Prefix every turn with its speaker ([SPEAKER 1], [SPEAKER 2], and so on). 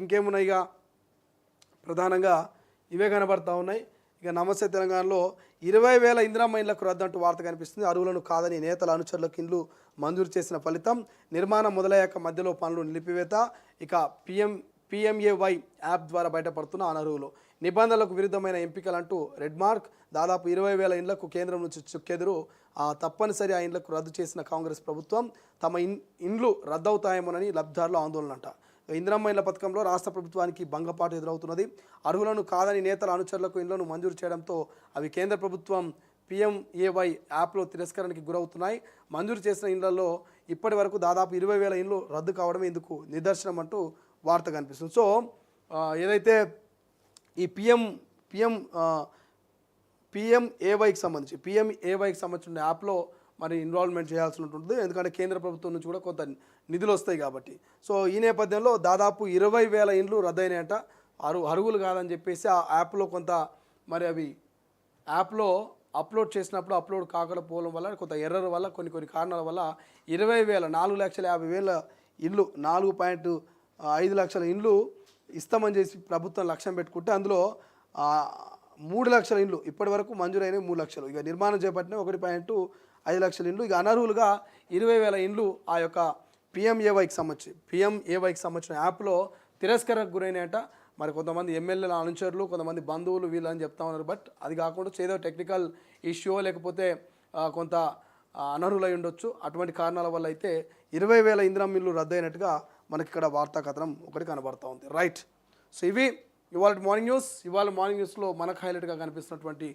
[SPEAKER 1] ఇంకేమున్నాయి ఇక ప్రధానంగా ఇవే కనబడతా ఉన్నాయి. ఇక నమస్తే తెలంగాణలో 20,000 ఇందిరమ్మ ఇండ్లకు రద్దంటూ వార్త కనిపిస్తుంది. అరువులను కాదని నేతల అనుచరులకు ఇండ్లు మంజూరు చేసిన ఫలితం నిర్మాణం మొదలయ్యాక మధ్యలో పనులు నిలిపివేత. ఇక పిఎంఏవై యాప్ ద్వారా బయటపడుతున్న అనర్హులు, నిబంధనలకు విరుద్ధమైన ఎంపికలంటూ రెడ్ మార్క్. దాదాపు 20,000 ఇండ్లకు కేంద్రం నుంచి చుక్కెదురు. తప్పనిసరి ఆ ఇండ్లకు రద్దు చేసిన కాంగ్రెస్ ప్రభుత్వం తమ ఇండ్లు రద్దవుతాయేమోనని లబ్ధిదారుల ఆందోళన అంట. ఇందిరమ్మ ఇండ్ల పథకంలో రాష్ట్ర ప్రభుత్వానికి భంగపాటు ఎదురవుతున్నది. అర్హులను కాదని నేతల అనుచరులకు ఇండ్లను మంజూరు చేయడంతో అవి కేంద్ర ప్రభుత్వం పిఎంఏవై యాప్లో తిరస్కరణకి గురవుతున్నాయి. మంజూరు చేసిన ఇండ్లలో ఇప్పటి వరకు దాదాపు 20,000 ఇండ్లు రద్దు కావడమే ఇందుకు నిదర్శనం అంటూ వార్త కనిపిస్తుంది. సో ఏదైతే ఈ పిఎంఏవైకి సంబంధించిన యాప్లో మరి ఇన్వాల్వ్మెంట్ చేయాల్సి ఉంటుంది. ఎందుకంటే కేంద్ర ప్రభుత్వం నుంచి కూడా కొంత నిధులు వస్తాయి కాబట్టి. సో ఈ నేపథ్యంలో దాదాపు 20,000 ఇండ్లు రద్దయినాయంట. అర్హులు కాదని చెప్పేసి ఆ యాప్లో కొంత మరి అవి యాప్లో అప్లోడ్ చేసినప్పుడు అప్లోడ్ కాకపోవడం వల్ల కొంత ఎర్రర్ వల్ల కొన్ని కారణాల వల్ల 20,000 4,50,000 ఇండ్లు 4.5 లక్షల ఇండ్లు ఇస్తామని చేసి ప్రభుత్వం లక్ష్యం పెట్టుకుంటే అందులో 3 లక్షల ఇండ్లు ఇప్పటి వరకు మంజూరైనవి 3 లక్షలు. ఇక నిర్మాణం చేపట్టిన 1.5 లక్షల ఇండ్లు. ఇక అనర్హులుగా 20,000 ఇండ్లు ఆ యొక్క పిఎంఏవైకి సంబంధించిన యాప్లో తిరస్కరణకు గురైనాయట. మరి కొంతమంది ఎమ్మెల్యేల అనుచరులు, కొంతమంది బంధువులు వీళ్ళని చెప్తా ఉన్నారు. బట్ అది కాకుండా ఏదో టెక్నికల్ ఇష్యూ లేకపోతే కొంత అనర్హులై ఉండొచ్చు. అటువంటి కారణాల వల్ల అయితే 20,000 ఇందిరమ్మ ఇల్లు రద్దయినట్టుగా మనకి ఇక్కడ వార్తా కథనం ఒకటి కనబడతా ఉంది. రైట్. సో ఇవి ఇవాళ మార్నింగ్ న్యూస్లో మనకు హైలైట్గా కనిపిస్తున్నటువంటి